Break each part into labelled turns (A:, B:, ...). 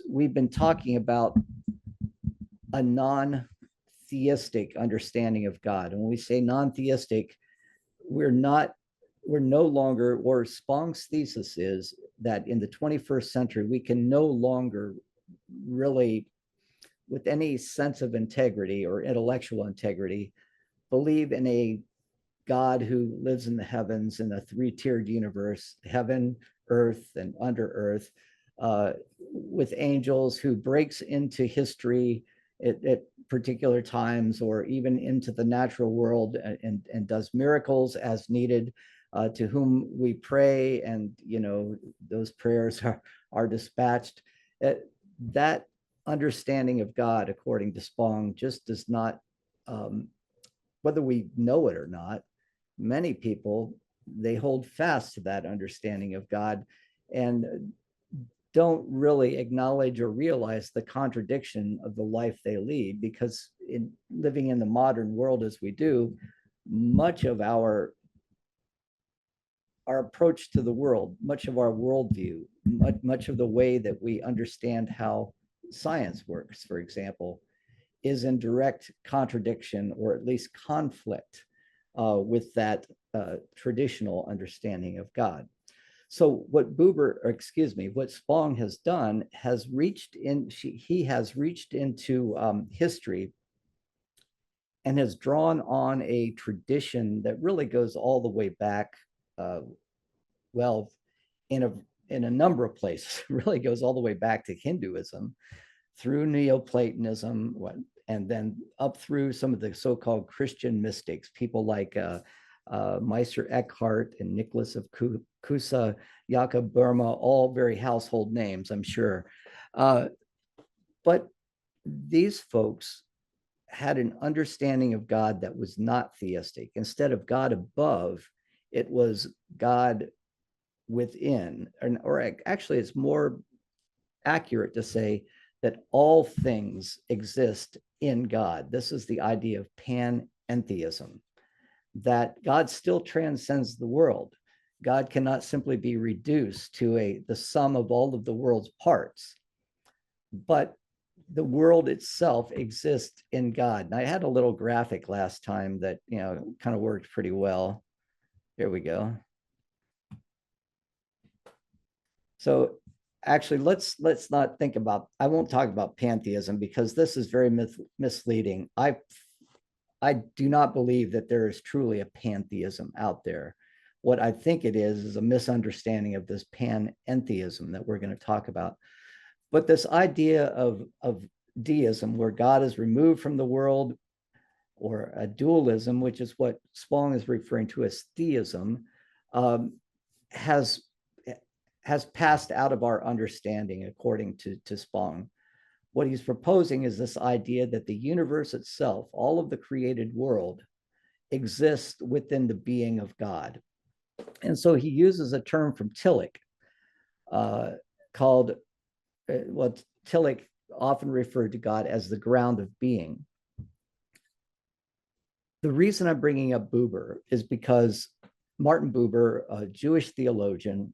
A: we've been talking about a non-theistic understanding of God. And when we say non-theistic, we're no longer, or Spong's thesis is that in the 21st century, we can no longer really, with any sense of integrity or intellectual integrity, believe in a God who lives in the heavens in a three-tiered universe, heaven, earth, and under earth, with angels, who breaks into history at particular times, or even into the natural world, and does miracles as needed, to whom we pray, and those prayers are dispatched. That understanding of God, according to Spong, just does not, whether we know it or not, many people, they hold fast to that understanding of God and don't really acknowledge or realize the contradiction of the life they lead, because in living in the modern world as we do, much of our approach to the world, much of our worldview, much of the way that we understand how science works, for example, is in direct contradiction, or at least conflict, with that traditional understanding of God. So what what Spong has done has he has reached into history and has drawn on a tradition that really goes all the way back, well, in a number of places, really goes all the way back to Hinduism, through Neoplatonism, and then up through some of the so-called Christian mystics, people like Meister Eckhart and Nicholas of Cusa, Jakob Burma, all very household names, I'm sure. But these folks had an understanding of God that was not theistic. Instead of God above, it was God within, or actually it's more accurate to say that all things exist in God. This is the idea of panentheism, that God still transcends the world. God cannot simply be reduced to the sum of all of the world's parts, but the world itself exists in God. And I had a little graphic last time that kind of worked pretty well. Here we go. So actually, let's not think about, I won't talk about pantheism, because this is very misleading. I do not believe that there is truly a pantheism out there. What I think it is a misunderstanding of this panentheism that we're going to talk about. But this idea of deism, where God is removed from the world, or a dualism, which is what Spong is referring to as theism, has passed out of our understanding, according to Spong. What he's proposing is this idea that the universe itself, all of the created world, exists within the being of God. And so he uses a term from Tillich, called, Tillich often referred to God as the ground of being. The reason I'm bringing up Buber is because Martin Buber, a Jewish theologian,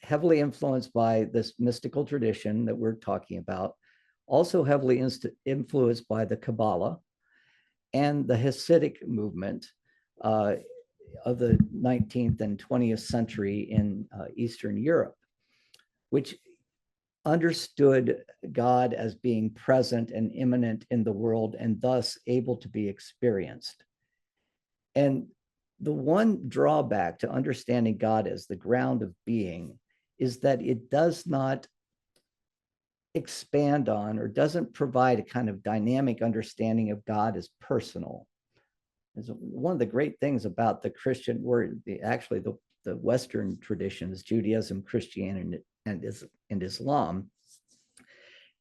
A: heavily influenced by this mystical tradition that we're talking about, also heavily influenced by the Kabbalah and the Hasidic movement of the 19th and 20th century in Eastern Europe, which understood God as being present and immanent in the world, and thus able to be experienced. And the one drawback to understanding God as the ground of being is that it does not expand on, or doesn't provide a kind of dynamic understanding of God as personal. It's one of the great things about the Christian word, actually the Western traditions, Judaism, Christianity, and Islam,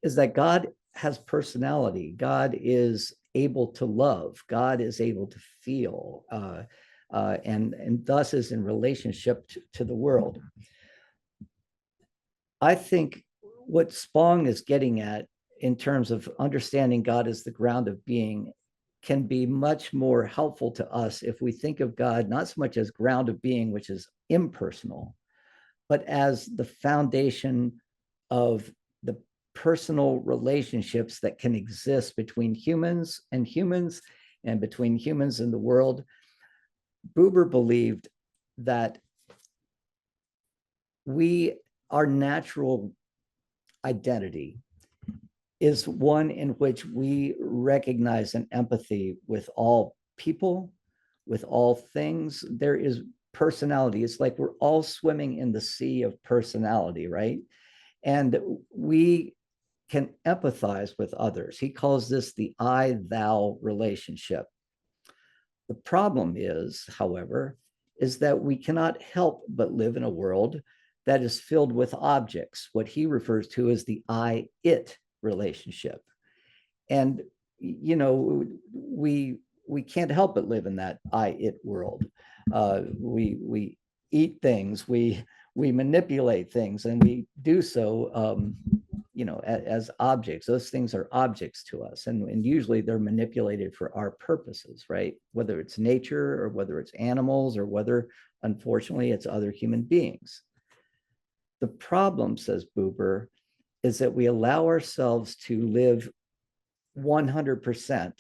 A: is that God has personality. God is able to love. God is able to feel, and thus is in relationship to the world. I think what Spong is getting at in terms of understanding God as the ground of being can be much more helpful to us if we think of God not so much as ground of being, which is impersonal, but as the foundation of personal relationships that can exist between humans and between humans and the world. Buber believed that our natural identity is one in which we recognize an empathy with all people, with all things. There is personality. It's like we're all swimming in the sea of personality, right? And we can empathize with others. He calls this the I-thou relationship. The problem is, however, is that we cannot help but live in a world that is filled with objects, what he refers to as the I-it relationship. And, we can't help but live in that I-it world. We eat things, we manipulate things, and we do so as objects. Those things are objects to us, and usually they're manipulated for our purposes, right? Whether it's nature or whether it's animals or whether, unfortunately, it's other human beings. The problem, says Buber, is that we allow ourselves to live 100%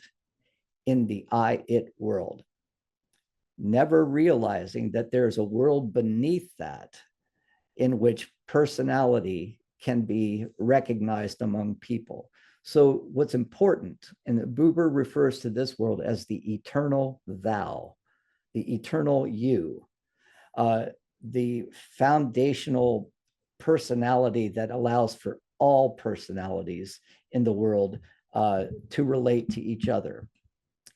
A: in the I-it world, never realizing that there's a world beneath that in which personality can be recognized among people. So what's important, and Buber refers to this world as the eternal thou, the eternal you, the foundational personality that allows for all personalities in the world to relate to each other.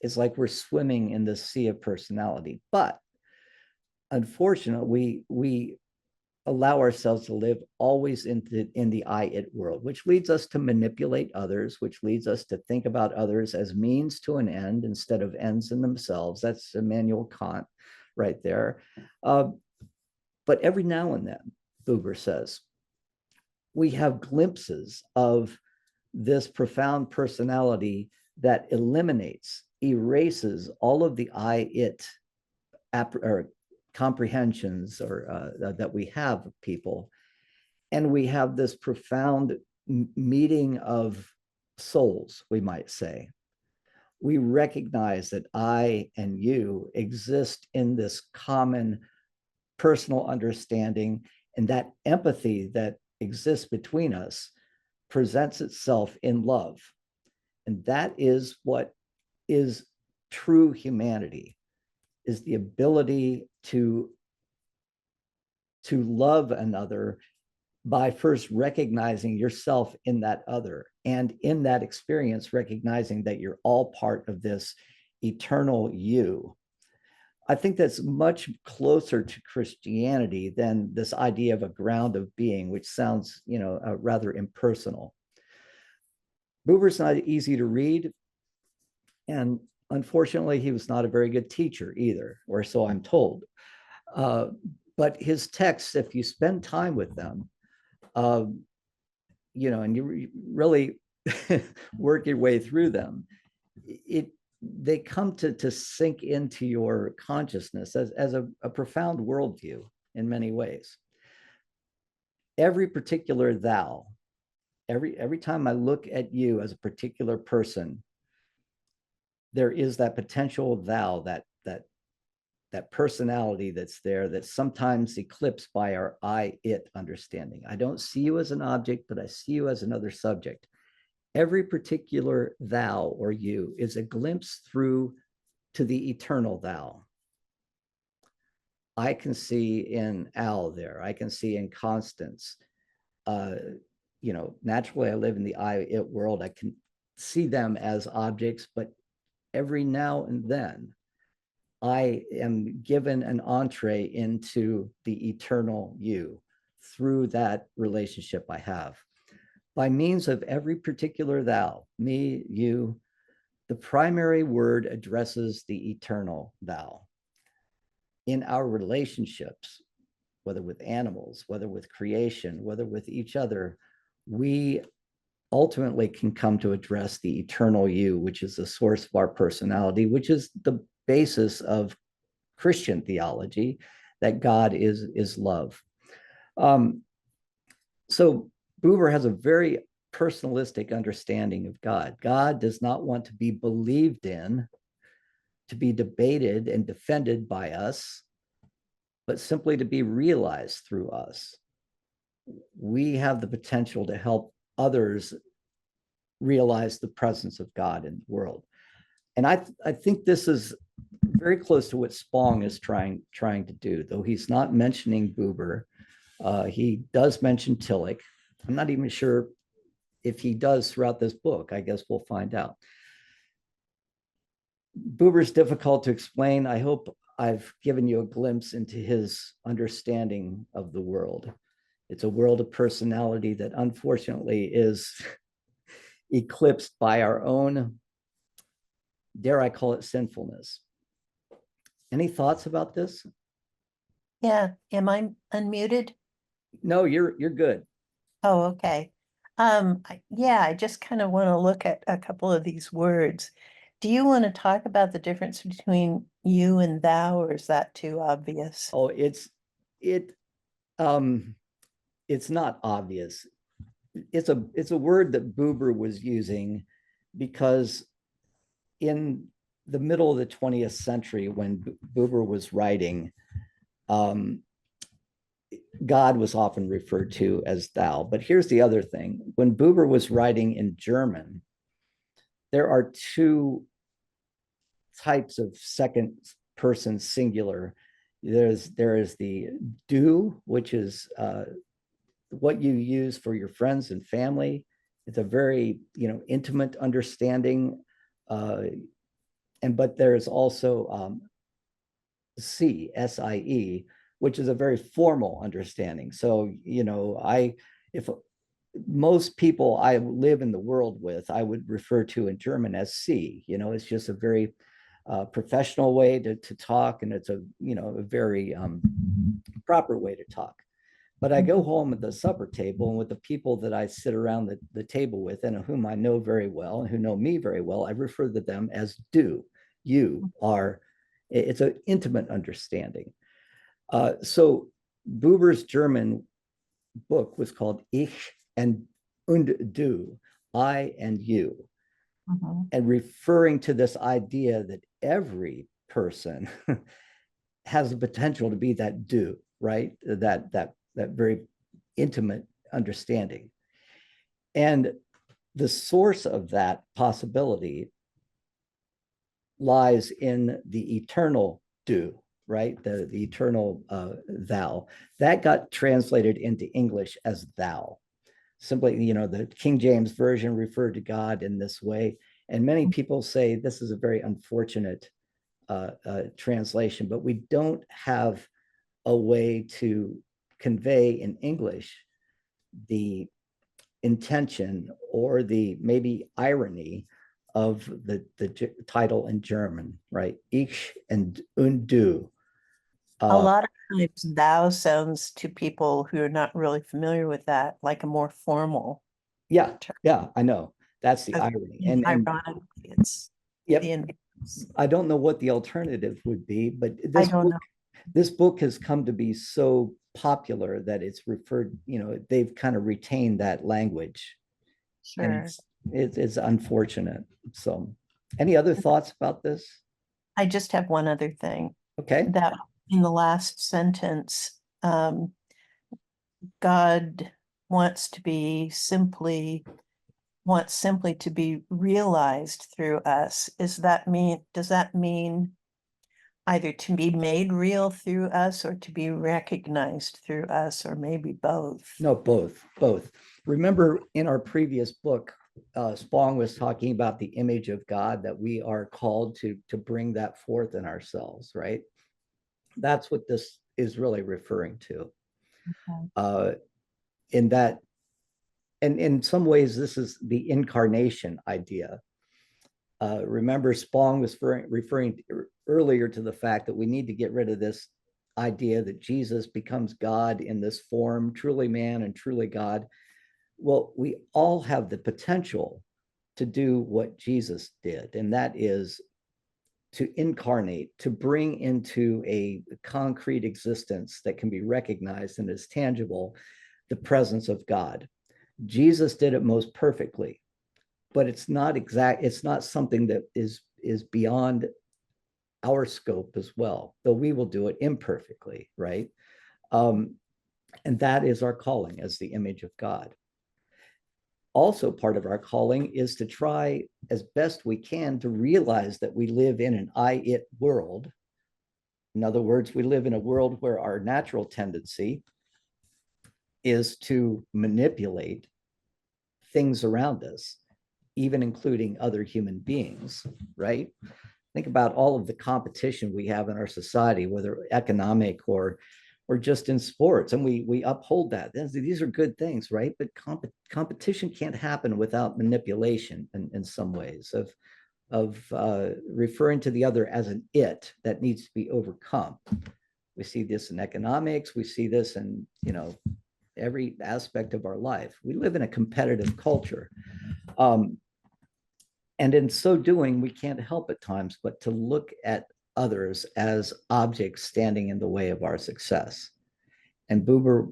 A: It's like we're swimming in the sea of personality. But unfortunately, we allow ourselves to live always in the I-it world, which leads us to manipulate others, which leads us to think about others as means to an end instead of ends in themselves. That's Immanuel Kant right there. But every now and then, Buber says, we have glimpses of this profound personality that eliminates, erases all of the I-it comprehensions that we have of people. And we have this profound meeting of souls, we might say. We recognize that I and you exist in this common personal understanding, and that empathy that exists between us presents itself in love. And that is what is true humanity, is the ability to love another by first recognizing yourself in that other, and in that experience recognizing that you're all part of this eternal you. I think that's much closer to Christianity than this idea of a ground of being, which sounds, rather impersonal. Buber's not easy to read, and unfortunately, he was not a very good teacher either, or so I'm told. But his texts, if you spend time with them, and you really work your way through them, they come to sink into your consciousness as a profound worldview in many ways. Every particular thou, every time I look at you as a particular person, there is that potential thou, that personality that's there, that's sometimes eclipsed by our I-it understanding. I don't see you as an object, but I see you as another subject. Every particular thou or you is a glimpse through to the eternal thou. I can see in Al there. I can see in Constance. Naturally, I live in the I-it world. I can see them as objects, but every now and then, I am given an entree into the eternal you through that relationship I have. By means of every particular thou, me, you, the primary word addresses the eternal thou. In our relationships, whether with animals, whether with creation, whether with each other, we ultimately can come to address the eternal you, which is the source of our personality, which is the basis of Christian theology, that God is love. So Buber has a very personalistic understanding of God. God does not want to be believed in, to be debated and defended by us, but simply to be realized through us. We have the potential to help others realize the presence of God in the world. And I think this is very close to what Spong is trying to do, though he's not mentioning Buber. He does mention Tillich. I'm not even sure if he does throughout this book. I guess we'll find out. Buber's difficult to explain. I hope I've given you a glimpse into his understanding of the world. It's a world of personality that unfortunately is eclipsed by our own, dare I call it, sinfulness. Any thoughts about this?
B: Yeah, am I unmuted?
A: No, you're good.
B: Oh, okay. Yeah, I just kind of want to look at a couple of these words. Do you want to talk about the difference between you and thou, or is that too obvious?
A: Oh, it um it's not obvious. It's a word that Buber was using because in the middle of the 20th century, when Buber was writing, God was often referred to as thou. But here's the other thing: when Buber was writing in German, there are two types of second person singular. There is the du, which is what you use for your friends and family. It's a very intimate understanding, but there's also sie, which is a very formal understanding. So if most people I live in the world with, I would refer to in German as sie. It's just a very professional way to talk, and it's a very proper way to talk. But I go home at the supper table, and with the people that I sit around the table with and whom I know very well and who know me very well, I refer to them as du. You are, it's an intimate understanding. So Buber's German book was called Ich und Du, I and you, and referring to this idea that every person has the potential to be that du, right? That very intimate understanding. And the source of that possibility lies in the eternal du, right? The eternal thou. That got translated into English as thou. Simply, the King James Version referred to God in this way. And many people say this is a very unfortunate translation, but we don't have a way to convey in English the intention or the maybe irony of the title in German, right? Ich and du.
B: A lot of times thou sounds to people who are not really familiar with that like a more formal
A: Yeah,
B: term.
A: yeah, I know. That's the irony. And
B: ironically, it's
A: yep,
B: the
A: I don't know what the alternative would be, but
B: I don't know.
A: this book has come to be so popular that it's referred, they've kind of retained that language. And
B: Sure.
A: it's unfortunate. So any other thoughts about this?
B: I just have one other thing.
A: Okay.
B: That in the last sentence, God wants simply to be realized through us. Does that mean either to be made real through us or to be recognized through us, or maybe both?
A: No, both. Remember in our previous book, Spong was talking about the image of God, that we are called to bring that forth in ourselves, right? That's what this is really referring to.
B: Okay.
A: In that, and in some ways, this is the incarnation idea. Remember, Spong was referring earlier to the fact that we need to get rid of this idea that Jesus becomes God in this form, truly man and truly God. Well, we all have the potential to do what Jesus did, and that is to incarnate, to bring into a concrete existence that can be recognized and is tangible the presence of God. Jesus did it most perfectly, but it's not something that is beyond our scope as well, though we will do it imperfectly, right? Um, and that is our calling as the image of God. Also, part of our calling is to try as best we can to realize that we live in an I-it world. In other words, we live in a world where our natural tendency is to manipulate things around us, even including other human beings, right? Think about all of the competition we have in our society, whether economic or just in sports, and we uphold that. These are good things, right? But competition can't happen without manipulation in some ways of referring to the other as an it that needs to be overcome. We see this in economics. We see this in every aspect of our life. We live in a competitive culture. Um, and in so doing, we can't help at times but to look at others as objects standing in the way of our success. And Buber,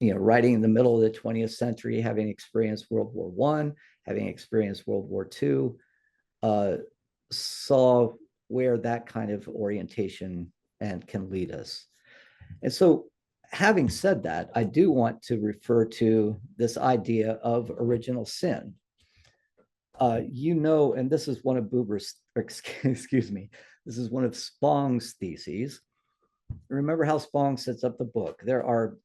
A: writing in the middle of the 20th century, having experienced World War I, having experienced World War II, saw where that kind of orientation and can lead us. And so, having said that, I do want to refer to this idea of original sin. And this is one of Buber's, excuse me, this is one of Spong's theses. Remember how Spong sets up the book. There are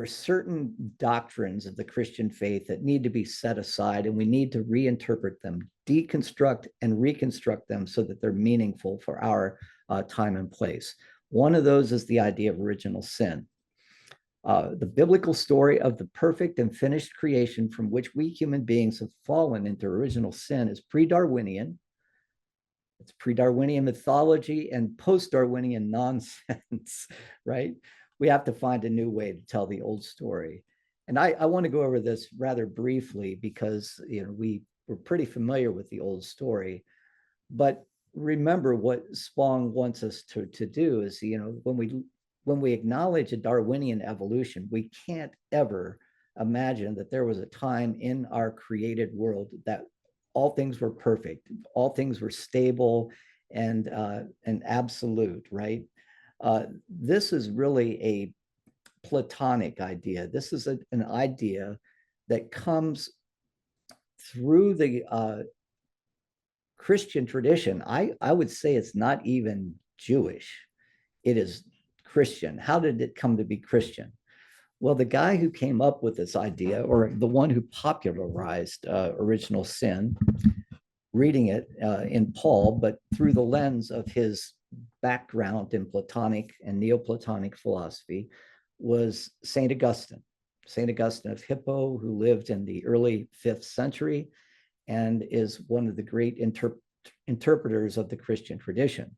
A: certain doctrines of the Christian faith that need to be set aside, and we need to reinterpret them, deconstruct and reconstruct them so that they're meaningful for our time and place. One of those is the idea of original sin. The biblical story of the perfect and finished creation from which we human beings have fallen into original sin is pre-Darwinian. It's pre-Darwinian mythology and post-Darwinian nonsense, right? We have to find a new way to tell the old story. And I want to go over this rather briefly because we're pretty familiar with the old story. But remember what Spong wants us to do is, when we acknowledge a Darwinian evolution, we can't ever imagine that there was a time in our created world that all things were perfect, all things were stable and absolute, right? This is really a Platonic idea. This is an idea that comes through the Christian tradition. I would say it's not even Jewish. It is Christian. How did it come to be Christian? Well, the guy who came up with this idea, or the one who popularized original sin, reading it in Paul, but through the lens of his background in Platonic and Neoplatonic philosophy, was St. Augustine. St. Augustine of Hippo, who lived in the early 5th century and is one of the great interpreters of the Christian tradition.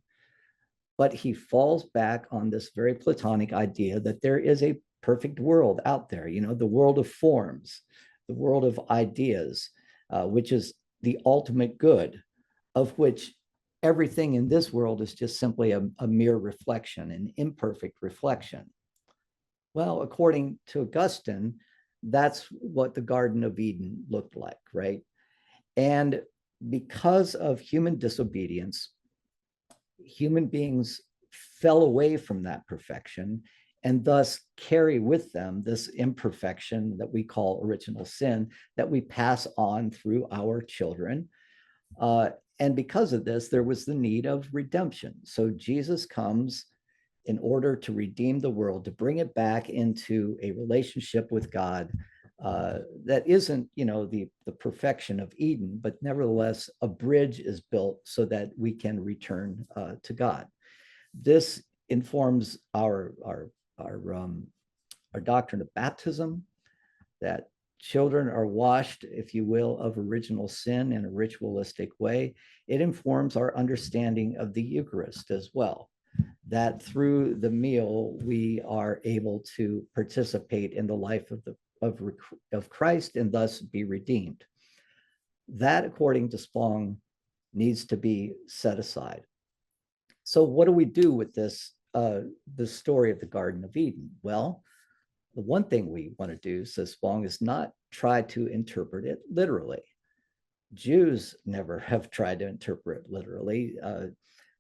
A: But he falls back on this very Platonic idea that there is a perfect world out there, the world of forms, the world of ideas, which is the ultimate good, of which everything in this world is just simply a mere reflection, an imperfect reflection. Well, according to Augustine, that's what the Garden of Eden looked like, right? And because of human disobedience, human beings fell away from that perfection and thus carry with them this imperfection that we call original sin that we pass on through our children. And because of this, there was the need of redemption. So Jesus comes in order to redeem the world, to bring it back into a relationship with God that isn't, the perfection of Eden, but nevertheless, a bridge is built so that we can return to God. This informs our doctrine of baptism, that children are washed, if you will, of original sin in a ritualistic way. It informs our understanding of the Eucharist as well, that through the meal we are able to participate in the life of Christ and thus be redeemed. That, according to Spong, needs to be set aside. So what do we do with this story of the Garden of Eden? Well, the one thing we want to do, says Spong, is not try to interpret it literally. Jews never have tried to interpret literally.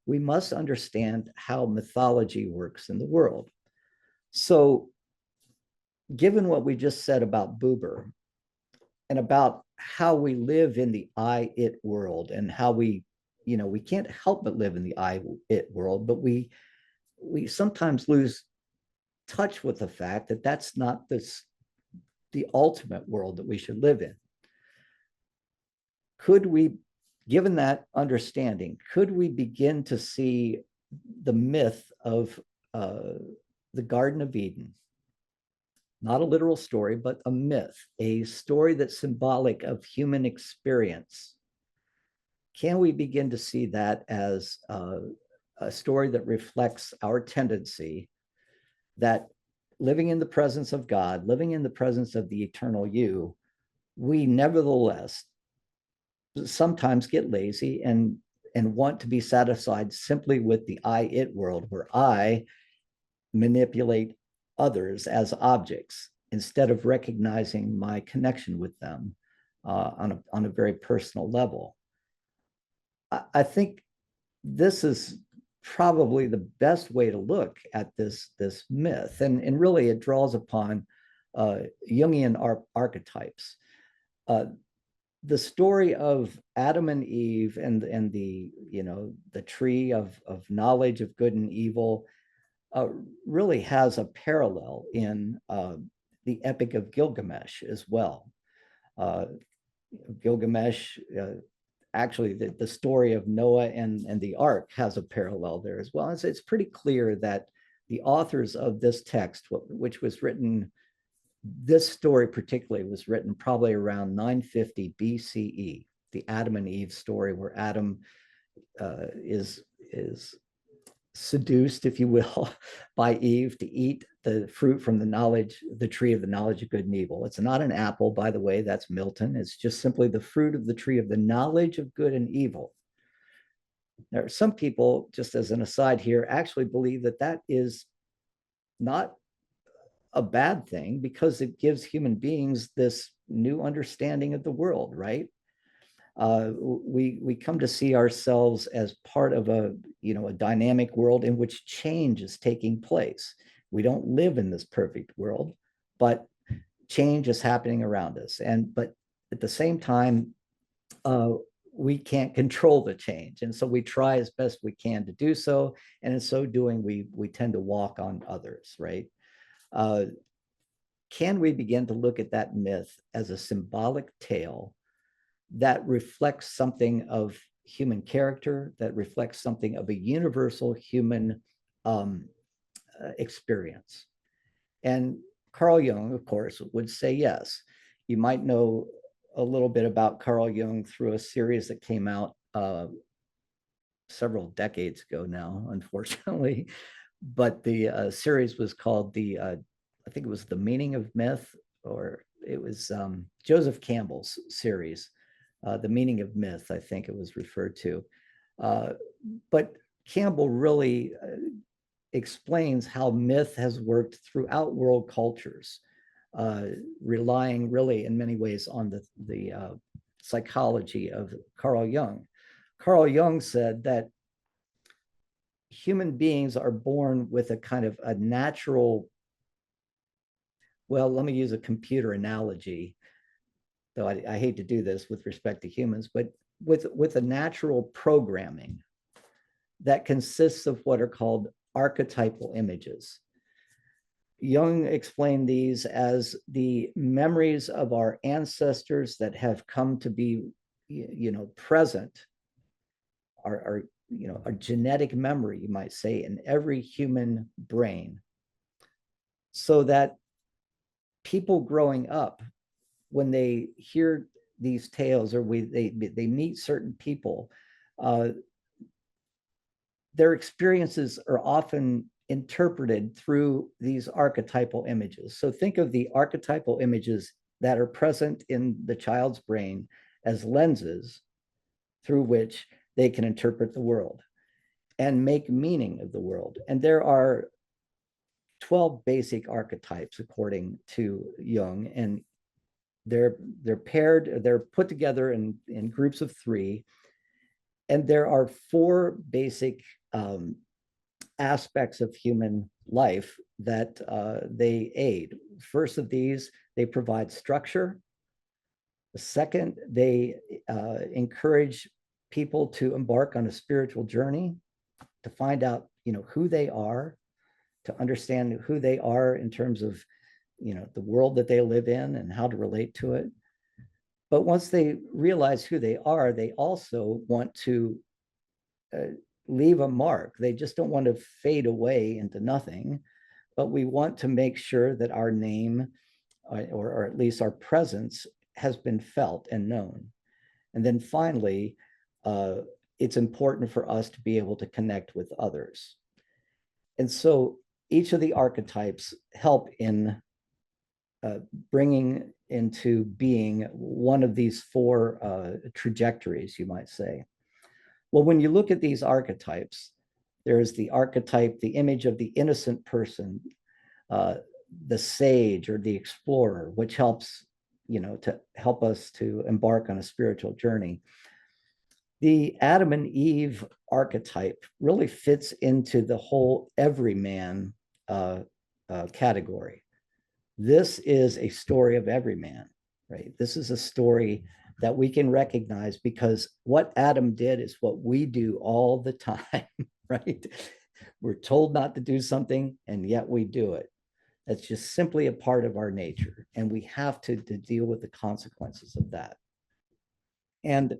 A: We must understand how mythology works in the world. So, given what we just said about Buber and about how we live in the I, it world, and how we can't help but live in the I, it world, but we sometimes lose touch with the fact that that's not the ultimate world that we should live in. Could we, given that understanding, could we begin to see the myth of the Garden of Eden? Not a literal story, but a myth, a story that's symbolic of human experience. Can we begin to see that as a story that reflects our tendency that living in the presence of God, living in the presence of the eternal you, we nevertheless sometimes get lazy and want to be satisfied simply with the I, it world, where I manipulate others as objects instead of recognizing my connection with them on a very personal level. I think this is probably the best way to look at this myth, and really it draws upon Jungian archetypes. The story of Adam and Eve and the tree of knowledge of good and evil really has a parallel in the Epic of Gilgamesh as well. Gilgamesh, actually, the story of Noah and the Ark has a parallel there as well. It's pretty clear that the authors of this text, which was written, this story particularly was written probably around 950 BCE, the Adam and Eve story, where Adam is seduced, if you will, by Eve to eat the fruit from the tree of the knowledge of good and evil. It's not an apple, by the way, that's Milton. It's just simply the fruit of the tree of the knowledge of good and evil. There are some people, just as an aside here, actually believe that that is not a bad thing because it gives human beings this new understanding of the world, right? We come to see ourselves as part of a dynamic world in which change is taking place. We don't live in this perfect world, but change is happening around us. But at the same time, we can't control the change, and so we try as best we can to do so. And in so doing, we tend to walk on others, right? Can we begin to look at that myth as a symbolic tale that reflects something of human character, that reflects something of a universal human experience? And Carl Jung, of course, would say yes. You might know a little bit about Carl Jung through a series that came out several decades ago now, unfortunately. But the series was called I think it was The Meaning of Myth, or it was Joseph Campbell's series, The Meaning of Myth, I think it was referred to. But Campbell really explains how myth has worked throughout world cultures, relying really in many ways on the psychology of Carl Jung. Carl Jung said that human beings are born with a kind of a natural, well, let me use a computer analogy, though I hate to do this with respect to humans, but with a natural programming that consists of what are called archetypal images. Jung explained these as the memories of our ancestors that have come to be, present, our genetic memory, you might say, in every human brain, so that people growing up, when they hear these tales or they meet certain people, their experiences are often interpreted through these archetypal images. So think of the archetypal images that are present in the child's brain as lenses through which they can interpret the world and make meaning of the world. And there are 12 basic archetypes according to Jung, and they're paired, they're put together in groups of three, and there are four basic aspects of human life that they aid. First of these, they provide structure. The second, they encourage people to embark on a spiritual journey, to find out, who they are, to understand who they are in terms of, the world that they live in and how to relate to it. But once they realize who they are, they also want to leave a mark. They just don't want to fade away into nothing, but we want to make sure that our name, or at least our presence, has been felt and known. And then finally, it's important for us to be able to connect with others. And so each of the archetypes help in bringing into being one of these four trajectories, you might say. Well, when you look at these archetypes, there's the archetype, the image of the innocent person, the sage or the explorer, which helps, to help us to embark on a spiritual journey. The Adam and Eve archetype really fits into the whole everyman category. This is a story of every man, right? This is a story that we can recognize because what Adam did is what we do all the time, right? We're told not to do something, and yet we do it. That's just simply a part of our nature, and we have to deal with the consequences of that. And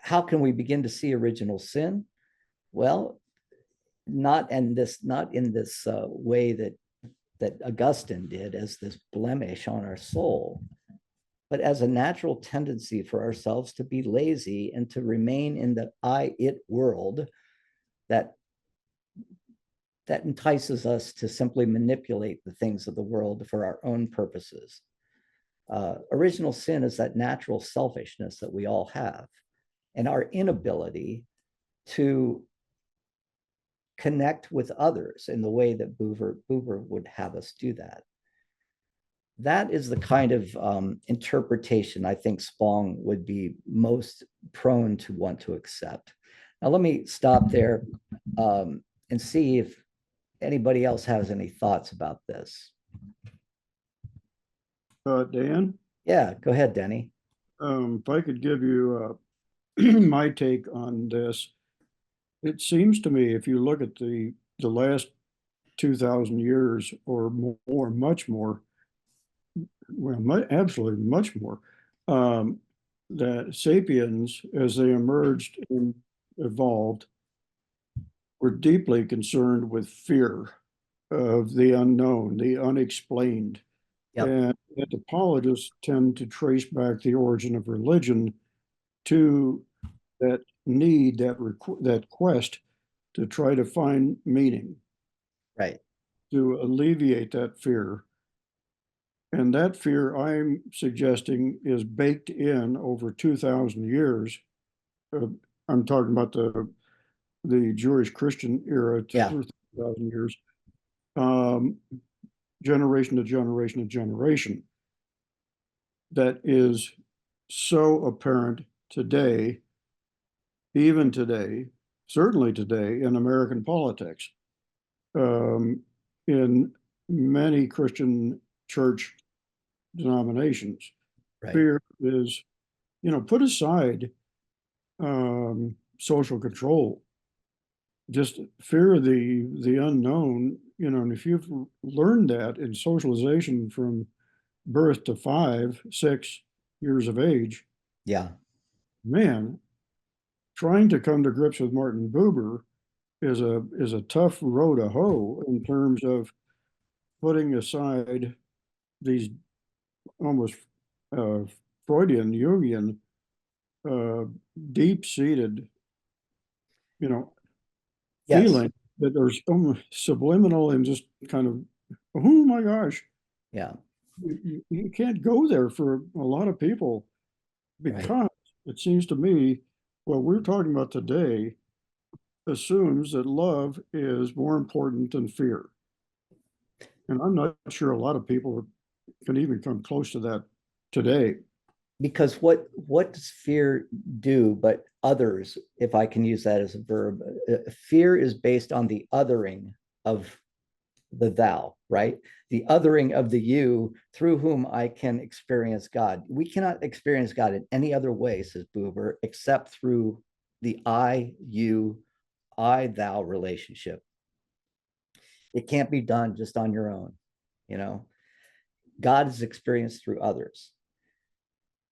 A: how can we begin to see original sin? Well, not in this way that Augustine did, as this blemish on our soul, but as a natural tendency for ourselves to be lazy and to remain in the I-it world that entices us to simply manipulate the things of the world for our own purposes. Original sin is that natural selfishness that we all have, and our inability to connect with others in the way that Buber would have us do that. That is the kind of interpretation I think Spong would be most prone to want to accept. Now, let me stop there and see if anybody else has any thoughts about this.
C: Dan?
A: Yeah, go ahead, Denny.
C: If I could give you my take on this, it seems to me if you look at the last 2,000 years or more, much more, well, absolutely much more, that sapiens, as they emerged and evolved, were deeply concerned with fear of the unknown, the unexplained.
A: Yep.
C: And anthropologists tend to trace back the origin of religion to that need, that quest to try to find meaning,
A: Right.
C: to alleviate that fear. And that fear, I'm suggesting, is baked in over 2,000 years. I'm talking about the Jewish Christian era
A: Yeah.
C: through 2,000 years, generation to generation to generation. That is so apparent today, even today, certainly today in American politics, in many Christian church denominations.
A: Right.
C: Fear is, put aside social control, just fear of the unknown, and if you've learned that in socialization from birth to 5, 6 years of age,
A: Yeah.
C: man, trying to come to grips with Martin Buber is a tough row to hoe in terms of putting aside these almost Freudian, Jungian, deep-seated,
A: Yes.
C: feeling that there's subliminal and just kind of, oh my gosh,
A: Yeah.
C: you can't go there for a lot of people because
A: Right.
C: it seems to me what we're talking about today assumes that love is more important than fear. And I'm not sure a lot of people can even come close to that today.
A: Because what does fear do but others, if I can use that as a verb? Fear is based on the othering of the thou, right? The othering of the you through whom I can experience God. We cannot experience God in any other way, says Buber, except through the I thou relationship. It can't be done just on your own, you know. God is experienced through others.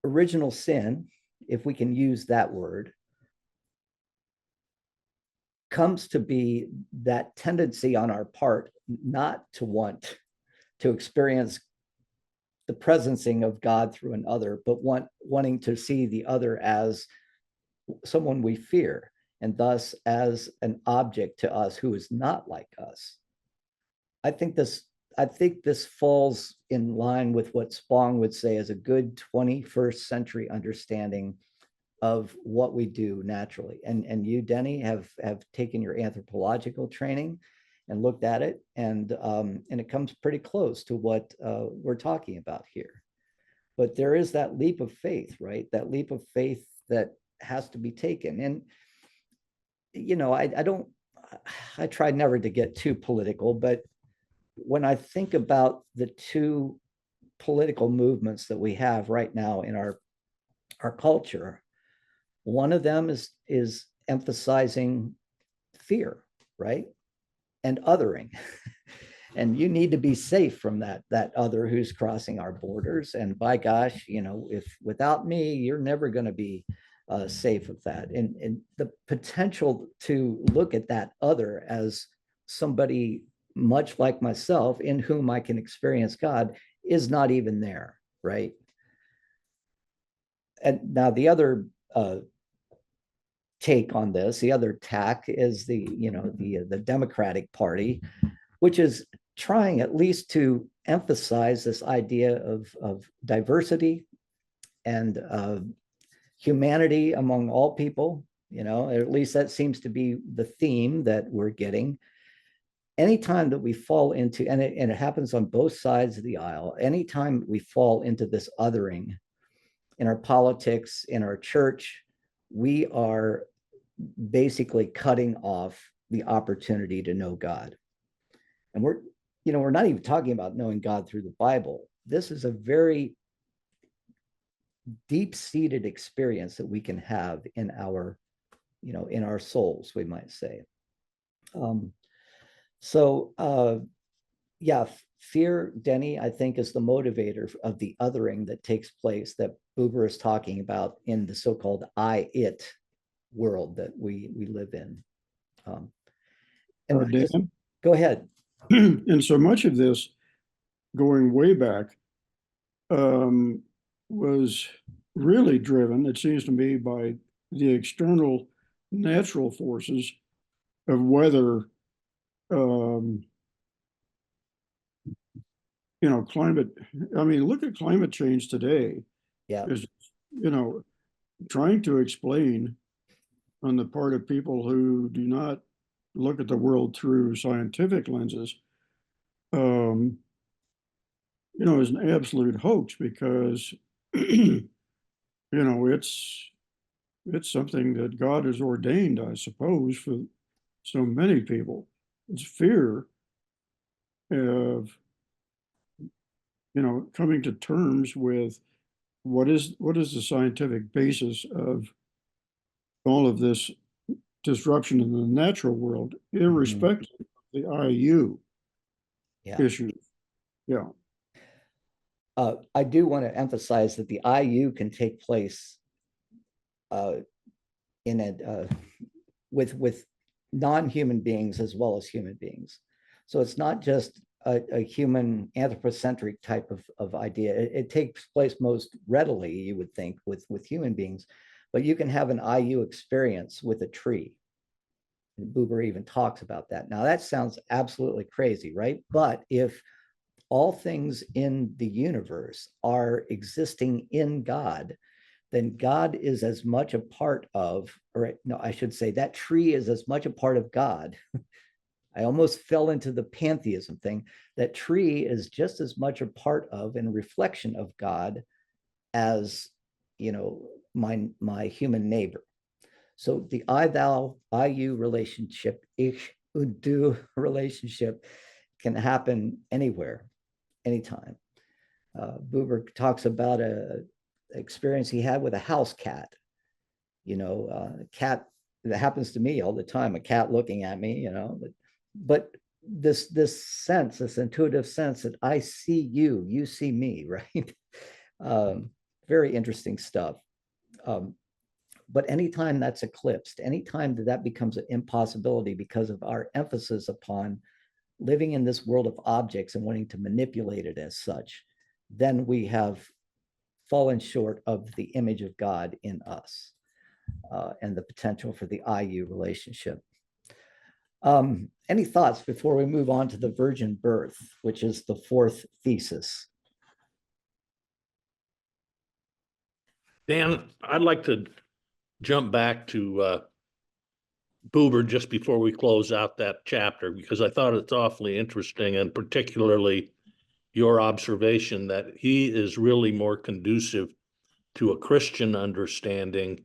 A: Original sin, if we can use that word, comes to be that tendency on our part not to want to experience the presencing of God through another, but wanting to see the other as someone we fear, and thus as an object to us who is not like us. I think this falls in line with what Spong would say is a good 21st century understanding of what we do naturally. And you, Denny, have taken your anthropological training and looked at it, and it comes pretty close to what we're talking about here. But there is that leap of faith, right? That leap of faith that has to be taken. And you know, I try never to get too political, but when I think about the two political movements that we have right now in our culture, one of them is emphasizing fear, right? And othering. And you need to be safe from that other who's crossing our borders. And by gosh, you know, if without me, you're never going to be safe of that. And the potential to look at that other as somebody much like myself in whom I can experience God is not even there, right? And now the other take on this, the other tack is the Democratic Party, which is trying at least to emphasize this idea of diversity and humanity among all people. You know, at least that seems to be the theme that we're getting. Anytime that we fall into, and it happens on both sides of the aisle, anytime we fall into this othering in our politics, in our church, we are basically cutting off the opportunity to know God. And we're not even talking about knowing God through the Bible. This is a very deep-seated experience that we can have in our souls, we might say. Yeah, fear, Denny, I think is the motivator of the othering that takes place that Buber is talking about in the so-called I-it world that we live in. And just,
C: Dan,
A: go ahead.
C: and so much of this going way back was really driven, it seems to me, by the external natural forces of weather, climate. I mean, look at climate change today.
A: Yeah.
C: Is, trying to explain on the part of people who do not look at the world through scientific lenses, is an absolute hoax because, it's something that God has ordained, I suppose, for so many people. It's fear of, coming to terms with what is the scientific basis of all of this disruption in the natural world, irrespective of the IU issue. Yeah.
A: I do want to emphasize that the IU can take place with non-human beings as well as human beings. So it's not just a human anthropocentric type of idea. It takes place most readily, you would think, with human beings, but you can have an IU experience with a tree. And Buber even talks about that. Now that sounds absolutely crazy, right? But if all things in the universe are existing in God, then God is as much a part of, or no, I should say that tree is as much a part of God I almost fell into the pantheism thing. That tree is just as much a part of and reflection of God as, you know, my human neighbor. So the I thou I you relationship, ich und du relationship, can happen anywhere, anytime. Buber talks about a experience he had with a house cat. You know, a cat that happens to me all the time. A cat looking at me. You know, but this sense, this intuitive sense that I see you, you see me, right? Very interesting stuff. Um, but anytime that's eclipsed, anytime that becomes an impossibility because of our emphasis upon living in this world of objects and wanting to manipulate it as such, then we have fallen short of the image of God in us, and the potential for the IU relationship. Any thoughts before we move on to the virgin birth, which is the fourth thesis?
D: Dan, I'd like to jump back to Buber just before we close out that chapter, because I thought it's awfully interesting, and particularly your observation that he is really more conducive to a Christian understanding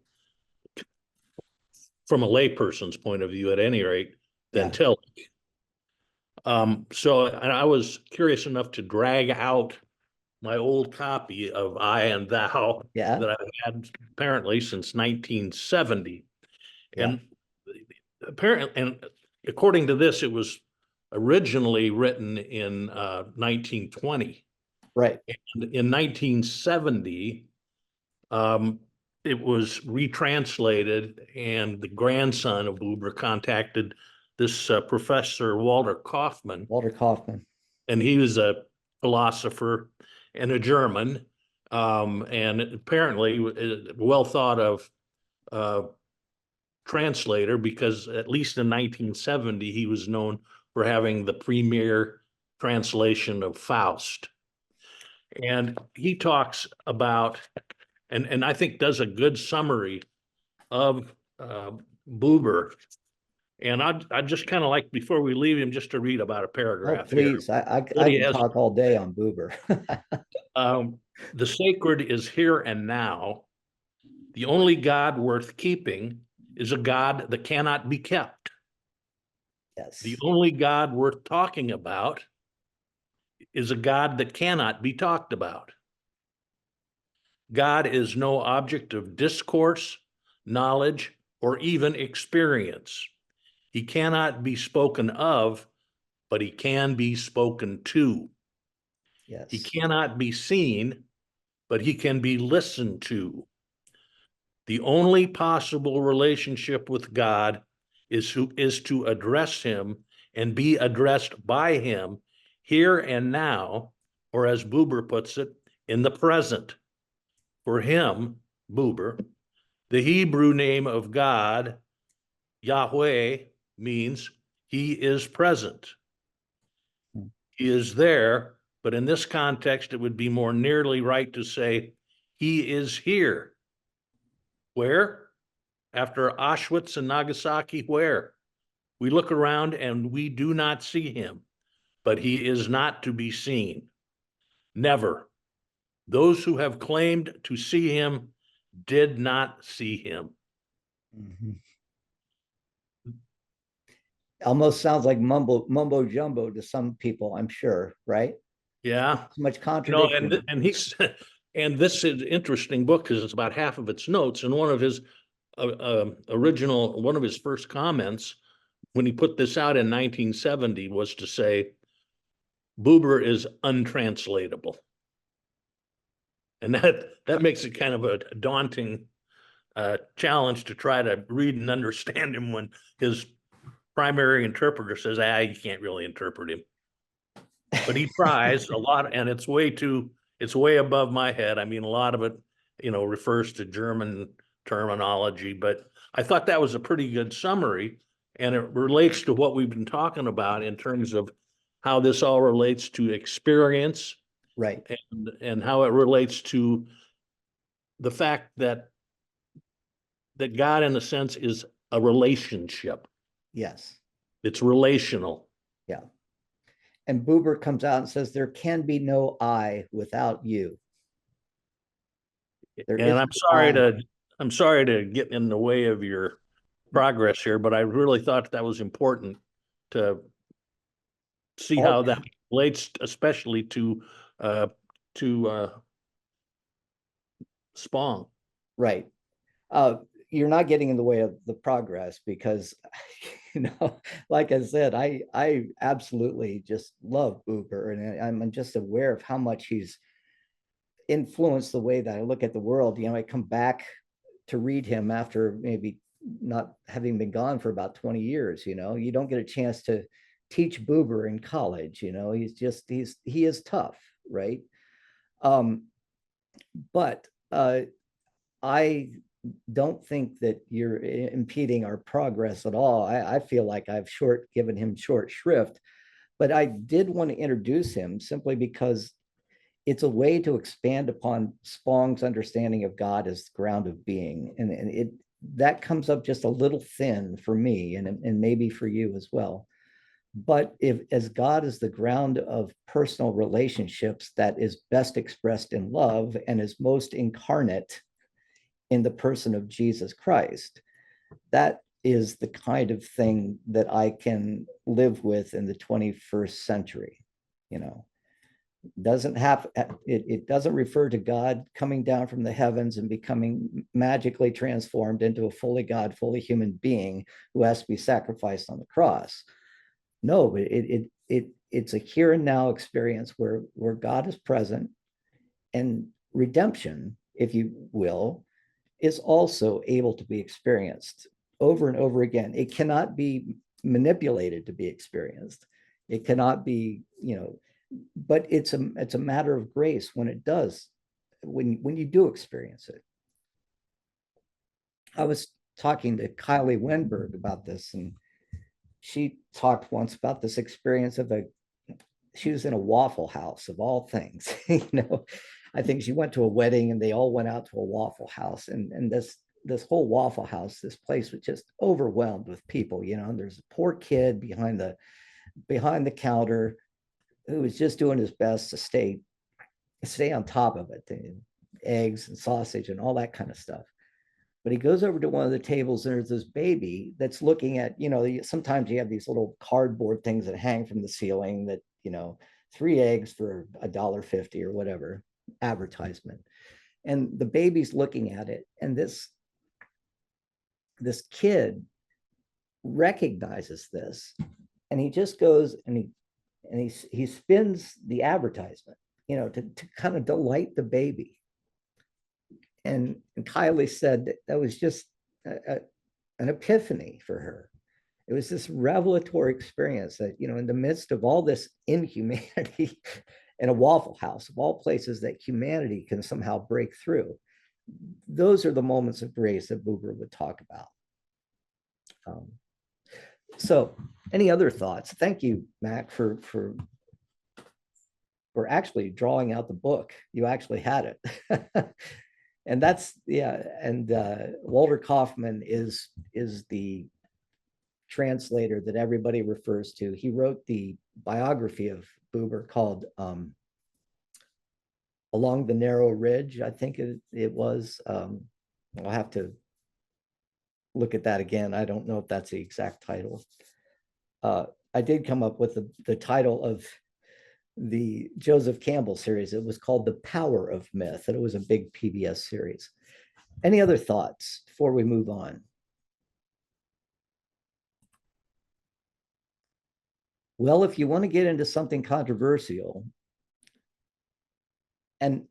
D: from a layperson's point of view, at any rate, than
A: Yeah.
D: Tillich. So I was curious enough to drag out my old copy of I and Thou
A: Yeah.
D: that I've had apparently since 1970.
A: Yeah.
D: And apparently, and according to this, it was originally written in 1920.
A: Right.
D: And in 1970, it was retranslated, and the grandson of Buber contacted this Professor Walter Kaufmann,
A: Walter Kaufmann.
D: and he was a philosopher and a German, and apparently a well thought of translator, because at least in 1970 he was known for having the premier translation of Faust. And he talks about, and I think does a good summary of Buber. And I'd just kind of like, before we leave him, just to read about a
A: Oh,
D: paragraph here.
A: please. I
D: What he
A: can
D: has-
A: talk all day on Buber.
D: The sacred is here and now. The only God worth keeping is a God that cannot be kept.
A: Yes.
D: The only God worth talking about is a God that cannot be talked about. God is no object of discourse, knowledge, or even experience. He cannot be spoken of, but he can be spoken to.
A: Yes.
D: He cannot be seen, but he can be listened to. The only possible relationship with God is to address him and be addressed by him here and now, or as Buber puts it, in the present. For him, Buber, the Hebrew name of God, Yahweh, means he is present. He is there, but in this context, it would be more nearly right to say he is here. Where? After Auschwitz and Nagasaki, where? We look around and we do not see him, but he is not to be seen. Never. Those who have claimed to see him did not see him.
A: Mhm. Almost sounds like mumbo jumbo to some people, I'm sure, right?
D: Yeah.
A: Too much
D: You know,
A: contradiction.
D: and he's, and this is an interesting book because it's about half of its notes. And one of his one of his first comments when he put this out in 1970 was to say, Buber is untranslatable. And that makes it kind of a daunting challenge to try to read and understand him when his primary interpreter says, you can't really interpret him. But he tries a lot, and it's way above my head. I mean, a lot of it, refers to German terminology, but I thought that was a pretty good summary, and it relates to what we've been talking about in terms of how this all relates to experience,
A: Right.
D: and how it relates to the fact that God, in a sense, is a relationship.
A: Yes.
D: It's relational.
A: Yeah. And Buber comes out and says, there can be no I without you. There
D: And
A: is
D: I'm sorry to get in the way of your progress here, but I really thought that was important to see
A: All-
D: how that relates, especially to Spong.
A: right. You're not getting in the way of the progress because, like I said, I absolutely just love Buber, and I'm just aware of how much he's influenced the way that I look at the world. I come back to read him after maybe not having been gone for about 20 years. You don't get a chance to teach Buber in college. He is tough, right? But I don't think that you're impeding our progress at all. I feel like I've given him short shrift, but I did want to introduce him simply because it's a way to expand upon Spong's understanding of God as the ground of being. And that comes up just a little thin for me and maybe for you as well. But as God is the ground of personal relationships that is best expressed in love and is most incarnate in the person of Jesus Christ, that is the kind of thing that I can live with in the 21st century. It doesn't refer to God coming down from the heavens and becoming magically transformed into a fully God, fully human being who has to be sacrificed on the cross. No, it's a here and now experience where God is present, and redemption, if you will, is also able to be experienced over and over again. It cannot be manipulated to be experienced. It cannot be, but it's a matter of grace when it does, when you do experience it. I was talking to Kylie Wenberg about this, and she talked once about this experience she was in a Waffle House of all things. I think she went to a wedding and they all went out to a Waffle House, and this whole Waffle House, this place was just overwhelmed with people. There's a poor kid behind the counter who was just doing his best to stay on top of it, eggs and sausage and all that kind of stuff. But he goes over to one of the tables and there's this baby that's looking at, sometimes you have these little cardboard things that hang from the ceiling that, 3 eggs for $1.50 or whatever advertisement. And the baby's looking at it. And this kid recognizes this, and he just goes and he spins the advertisement, to kind of delight the baby. And Kylie said that was just an epiphany for her. It was this revelatory experience that, in the midst of all this inhumanity in a Waffle House, of all places that humanity can somehow break through, those are the moments of grace that Buber would talk about. So any other thoughts? Thank you, Mac, for actually drawing out the book. You actually had it. And that's, yeah. And Walter Kaufman is the translator that everybody refers to. He wrote the biography of Buber called Along the Narrow Ridge, I think it was. I'll have to look at that again. I don't know if that's the exact title. I did come up with the title of the Joseph Campbell series. It was called The Power of Myth, and it was a big PBS series. Any other thoughts before we move on? Well, if you want to get into something controversial, and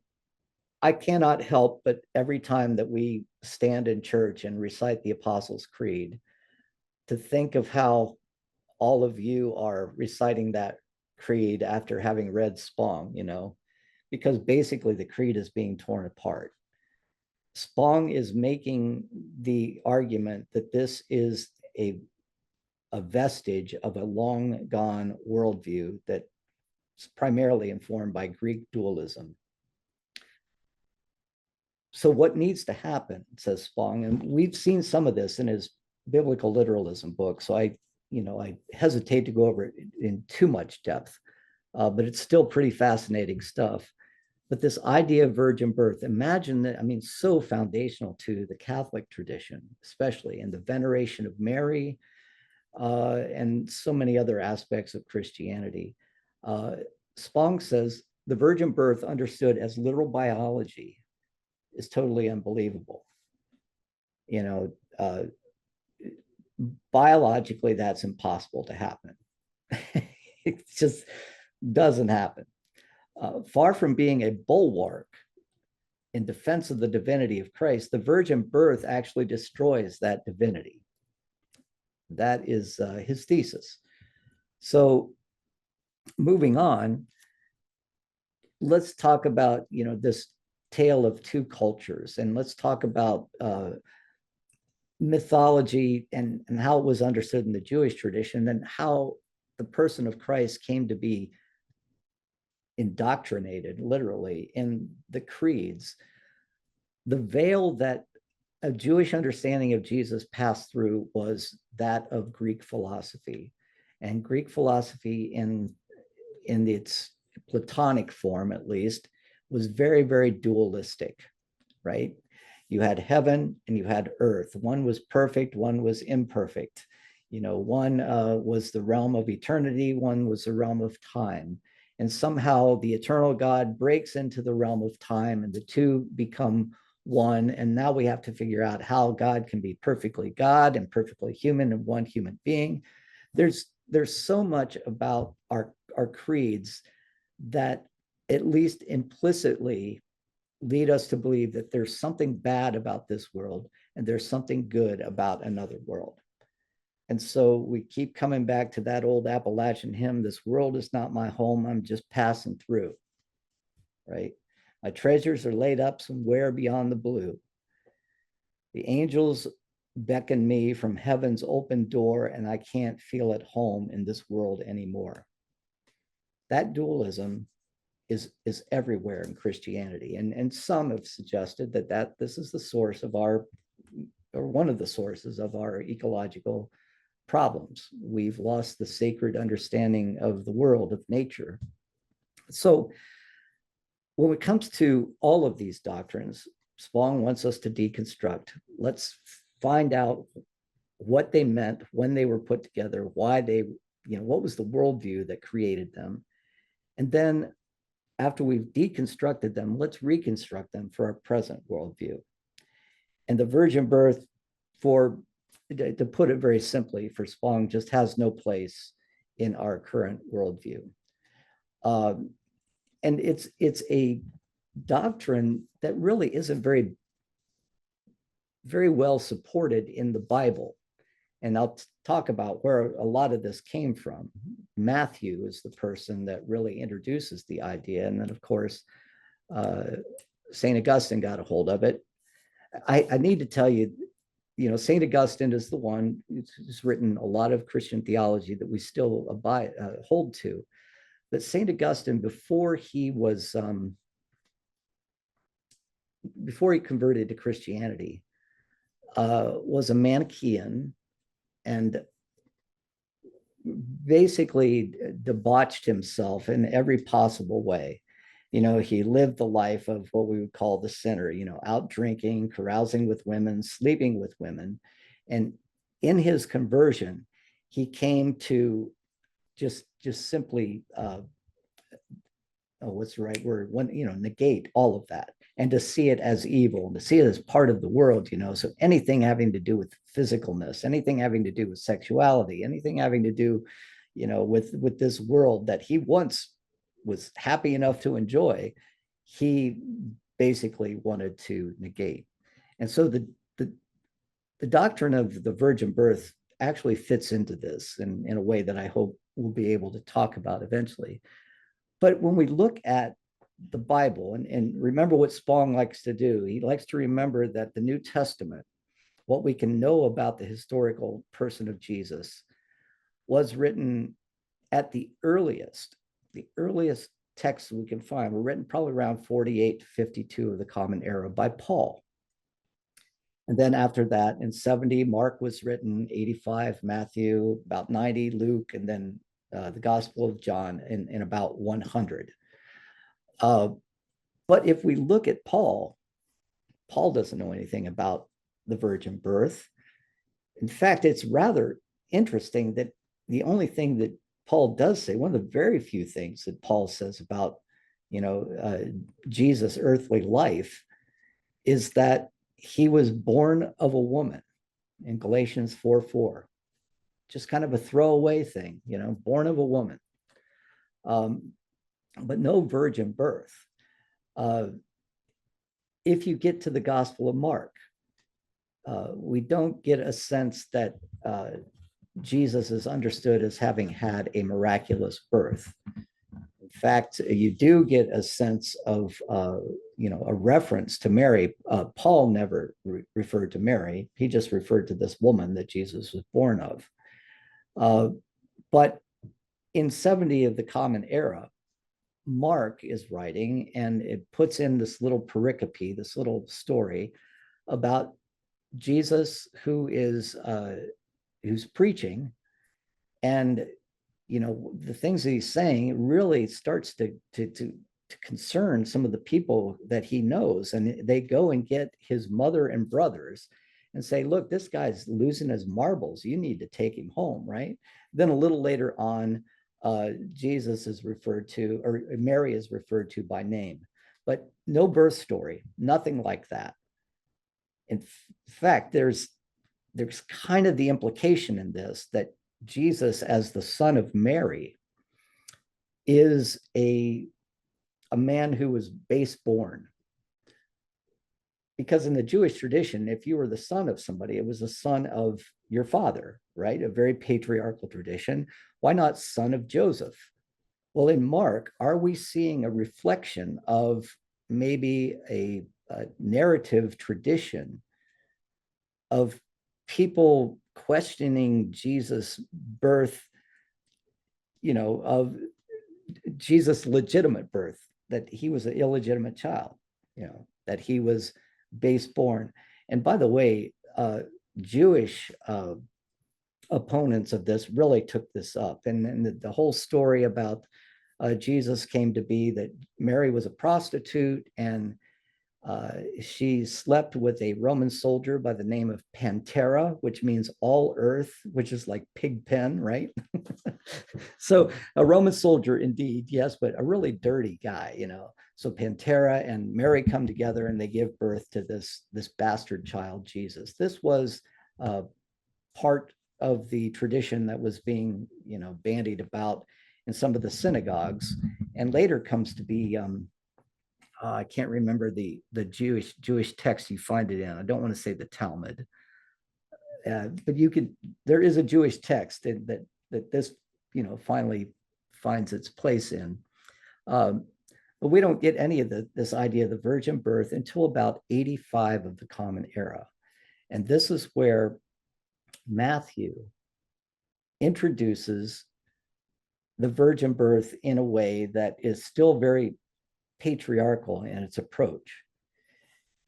A: I cannot help but every time that we stand in church and recite the Apostles' Creed, to think of how all of you are reciting that creed after having read Spong, because basically the creed is being torn apart. Spong is making the argument that this is a vestige of a long gone worldview that's primarily informed by Greek dualism. So what needs to happen, says Spong, and we've seen some of this in his biblical literalism book, so I I hesitate to go over it in too much depth, but it's still pretty fascinating stuff. But this idea of virgin birth, imagine that, I mean, so foundational to the Catholic tradition, especially in the veneration of Mary, and so many other aspects of Christianity. Spong says the virgin birth understood as literal biology is totally unbelievable. You know, biologically, that's impossible to happen. It just doesn't happen. Far from being a bulwark in defense of the divinity of Christ, the virgin birth actually destroys that divinity. That is his thesis. So moving on, let's talk about, this tale of two cultures, and let's talk about mythology and how it was understood in the Jewish tradition, and how the person of Christ came to be indoctrinated literally in the creeds. The veil that a Jewish understanding of Jesus passed through was that of Greek philosophy. And Greek philosophy in its Platonic form, at least, was very, very dualistic, right? You had heaven and you had earth. One was perfect, one was imperfect. One was the realm of eternity, one was the realm of time. And somehow the eternal God breaks into the realm of time and the two become one. And now we have to figure out how God can be perfectly God and perfectly human in one human being. There's so much about our creeds that at least implicitly lead us to believe that there's something bad about this world and there's something good about another world. And so we keep coming back to that old Appalachian hymn, this world is not my home, I'm just passing through, right? My treasures are laid up somewhere beyond the blue. The angels beckon me from heaven's open door, and I can't feel at home in this world anymore. That dualism is everywhere in Christianity. And some have suggested that this is the source of or one of the sources of our ecological problems. We've lost the sacred understanding of the world, of nature. So when it comes to all of these doctrines, Spong wants us to deconstruct. Let's find out what they meant when they were put together, why they, what was the worldview that created them. And then after we've deconstructed them, let's reconstruct them for our present worldview. And the virgin birth, to put it very simply, for Spong, just has no place in our current worldview. And it's a doctrine that really isn't very well supported in the Bible. And I'll talk about where a lot of this came from. Matthew is the person that really introduces the idea. And then, of course, St. Augustine got a hold of it. I need to tell you, St. Augustine is the one who's written a lot of Christian theology that we still hold to. But St. Augustine, before he converted to Christianity, was a Manichaean and basically debauched himself in every possible way. He lived the life of what we would call the sinner, out drinking, carousing with women, sleeping with women. And in his conversion, he came to just simply, what's the right word? Negate all of that and to see it as evil and to see it as part of the world, So anything having to do with physicalness, anything having to do with sexuality, anything having to do, with this world that he once was happy enough to enjoy, he basically wanted to negate. And so the doctrine of the virgin birth actually fits into this in a way that I hope we'll be able to talk about eventually. But when we look at the Bible, and remember what Spong likes to do, he likes to remember that the New Testament, what we can know about the historical person of Jesus, was written at the earliest texts we can find were written probably around 48 to 52 of the Common Era by Paul. And then after that, in 70, Mark was written, 85, Matthew, about 90, Luke, and then the Gospel of John in about 100. But if we look at Paul, Paul doesn't know anything about the virgin birth. In fact, it's rather interesting that the only thing that Paul does say, one of the very few things that Paul says about, Jesus' earthly life, is that he was born of a woman in Galatians 4:4. Just kind of a throwaway thing, born of a woman, but no virgin birth. If you get to the Gospel of Mark, we don't get a sense that Jesus is understood as having had a miraculous birth. In fact, you do get a sense of, a reference to Mary. Paul never referred to Mary. He just referred to this woman that Jesus was born of. But in 70 of the Common Era, Mark is writing, and it puts in this little pericope, this little story about Jesus who's preaching, and the things that he's saying really starts to concern some of the people that he knows, and they go and get his mother and brothers and say, look, this guy's losing his marbles, you need to take him home, right? Then a little later on, Jesus is referred to, or Mary is referred to by name, but no birth story, nothing like that. In fact, there's kind of the implication in this that Jesus, as the son of Mary, is a man who was base born. Because in the Jewish tradition, if you were the son of somebody, it was the son of your father, right? A very patriarchal tradition. Why not son of Joseph? Well, in Mark, are we seeing a reflection of maybe a narrative tradition of people questioning Jesus' birth, of Jesus' legitimate birth, that he was an illegitimate child, that he was base born? And by the way, Jewish opponents of this really took this up. And the whole story about Jesus came to be that Mary was a prostitute, and she slept with a Roman soldier by the name of Pantera, which means all earth, which is like pig pen, right? So a Roman soldier indeed, yes, but a really dirty guy, So Pantera and Mary come together and they give birth to this bastard child, Jesus. This was part of the tradition that was being, bandied about in some of the synagogues, and later comes to be I can't remember the Jewish text you find it in. I don't want to say the Talmud, but there is a Jewish text that this finally finds its place in. But we don't get any of this idea of the virgin birth until about 85 of the Common Era, and this is where Matthew introduces the virgin birth in a way that is still very patriarchal in its approach.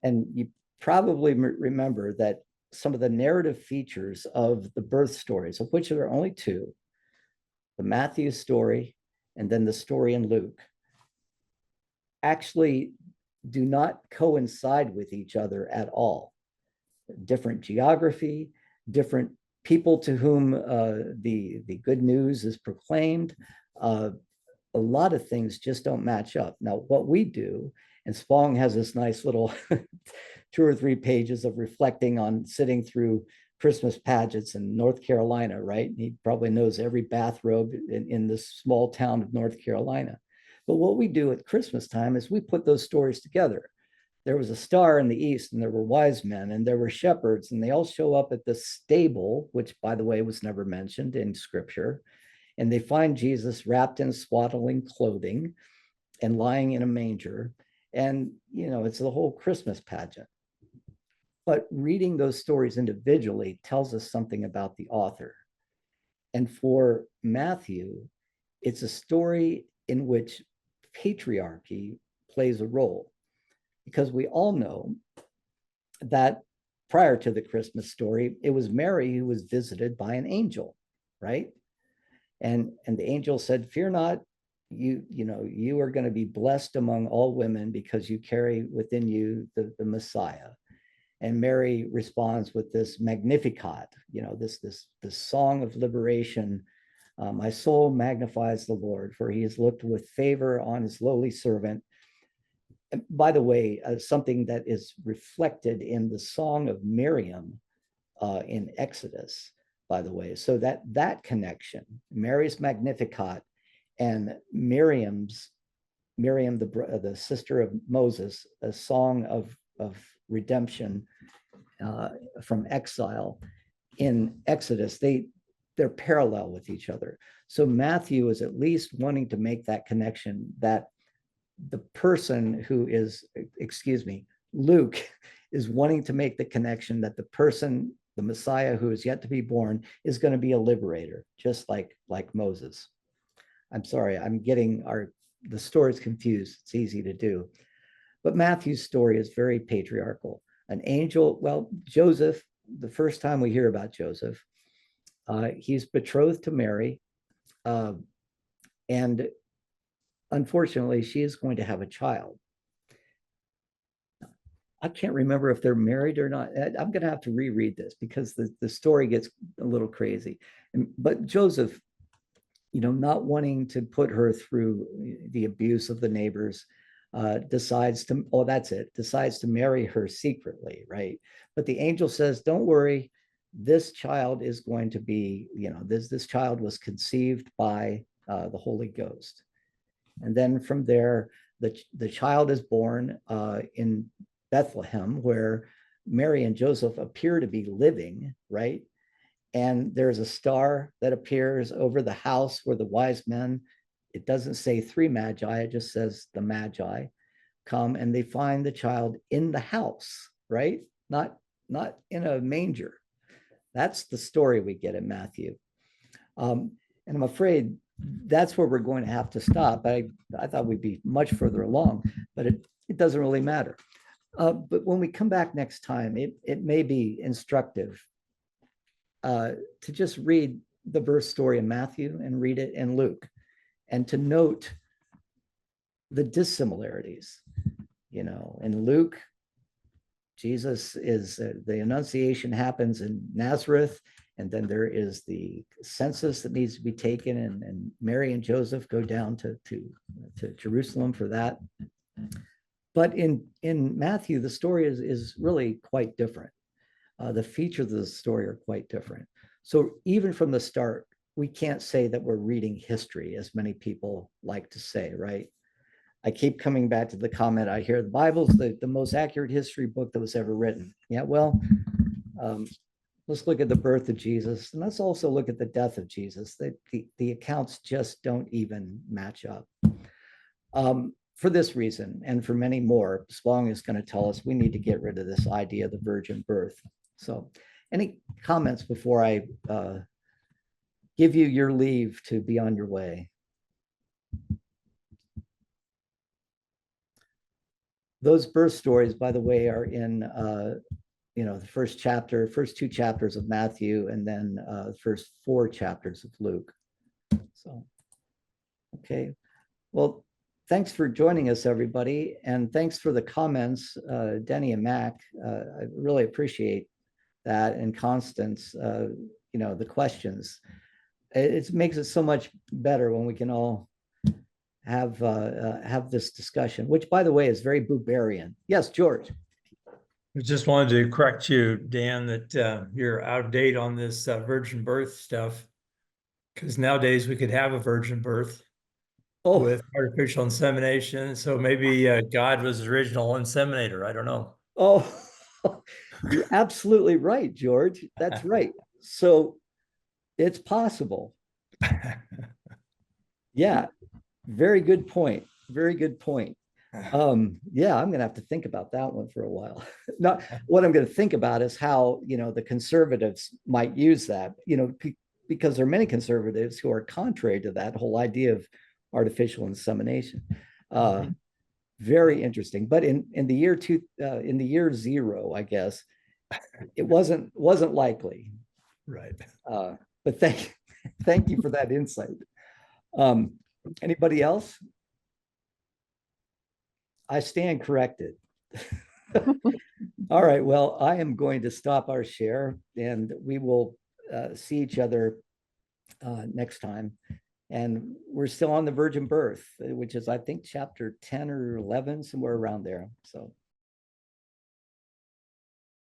A: And you probably remember that some of the narrative features of the birth stories, of which there are only two, the Matthew story and then the story in Luke, actually do not coincide with each other at all. Different geography, different people to whom the good news is proclaimed. A lot of things just don't match up. Now, what we do, and Spong has this nice little 2 or 3 pages of reflecting on sitting through Christmas pageants in North Carolina, right? He probably knows every bathrobe in this small town of North Carolina. But what we do at Christmas time is we put those stories together. There was a star in the east, and there were wise men, and there were shepherds, and they all show up at the stable, which, by the way, was never mentioned in scripture. And they find Jesus wrapped in swaddling clothing and lying in a manger. And, it's the whole Christmas pageant. But reading those stories individually tells us something about the author. And for Matthew, it's a story in which patriarchy plays a role, because we all know that prior to the Christmas story, it was Mary who was visited by an angel, right? And the angel said, "Fear not, you are going to be blessed among all women because you carry within you the Messiah." And Mary responds with this Magnificat, this song of liberation. My soul magnifies the Lord, for he has looked with favor on his lowly servant. And by the way, something that is reflected in the Song of Miriam in Exodus, by the way. So that connection, Mary's Magnificat and Miriam, the sister of Moses, a song of redemption from exile in Exodus, they're parallel with each other. So Matthew is at least wanting to make that connection, that the person who is, Luke is wanting to make the connection that the person, the Messiah who is yet to be born, is going to be a liberator, just like Moses. I'm sorry, I'm getting the stories confused. It's easy to do. But Matthew's story is very patriarchal. An angel, well, Joseph, the first time we hear about Joseph, he's betrothed to Mary, and unfortunately, she is going to have a child. I can't remember if they're married or not. I'm going to have to reread this because the story gets a little crazy. But Joseph, not wanting to put her through the abuse of the neighbors, decides to marry her secretly, right? But the angel says, "Don't worry, this child is going to be, this child was conceived by the Holy Ghost." And then from there, the child is born in Bethlehem, where Mary and Joseph appear to be living, right? And there's a star that appears over the house where the wise men, it doesn't say three magi, it just says the magi come, and they find the child in the house, right? Not in a manger. That's the story we get in Matthew. And I'm afraid that's where we're going to have to stop. I thought we'd be much further along, but it doesn't really matter. But when we come back next time, it may be instructive to just read the birth story in Matthew and read it in Luke, and to note the dissimilarities. In Luke, Jesus is the Annunciation happens in Nazareth, and then there is the census that needs to be taken, and Mary and Joseph go down to Jerusalem for that. But in Matthew, the story is really quite different. The features of the story are quite different. So even from the start, we can't say that we're reading history, as many people like to say, right? I keep coming back to the comment I hear: the Bible's the most accurate history book that was ever written. Yeah, well, let's look at the birth of Jesus, and let's also look at the death of Jesus. The accounts just don't even match up. For this reason, and for many more, Spong is going to tell us we need to get rid of this idea of the virgin birth. So, any comments before I give you your leave to be on your way? Those birth stories, by the way, are in the first two chapters of Matthew, and then the first 4 chapters of Luke. So, okay, well, thanks for joining us, everybody, and thanks for the comments, Denny and Mac. I really appreciate that, and Constance, the questions. It makes it so much better when we can all have this discussion, which, by the way, is very Buberian. Yes, George.
E: I just wanted to correct you, Dan, that you're out of date on this virgin birth stuff, because nowadays we could have a virgin birth with artificial insemination. So maybe God was the original inseminator. I don't know.
A: Oh, you're absolutely right, George. That's right. So it's possible. Yeah, very good point. Very good point. Yeah, I'm going to have to think about that one for a while. Not what I'm going to think about is how, the conservatives might use that, because there are many conservatives who are contrary to that whole idea of artificial insemination. Very interesting. But in the year 0, I guess, it wasn't likely.
E: Right.
A: But thank you for that insight. Anybody else? I stand corrected. All right, well, I am going to stop our share and we will see each other next time. And we're still on the virgin birth, which is, I think, chapter 10 or 11, somewhere around there. So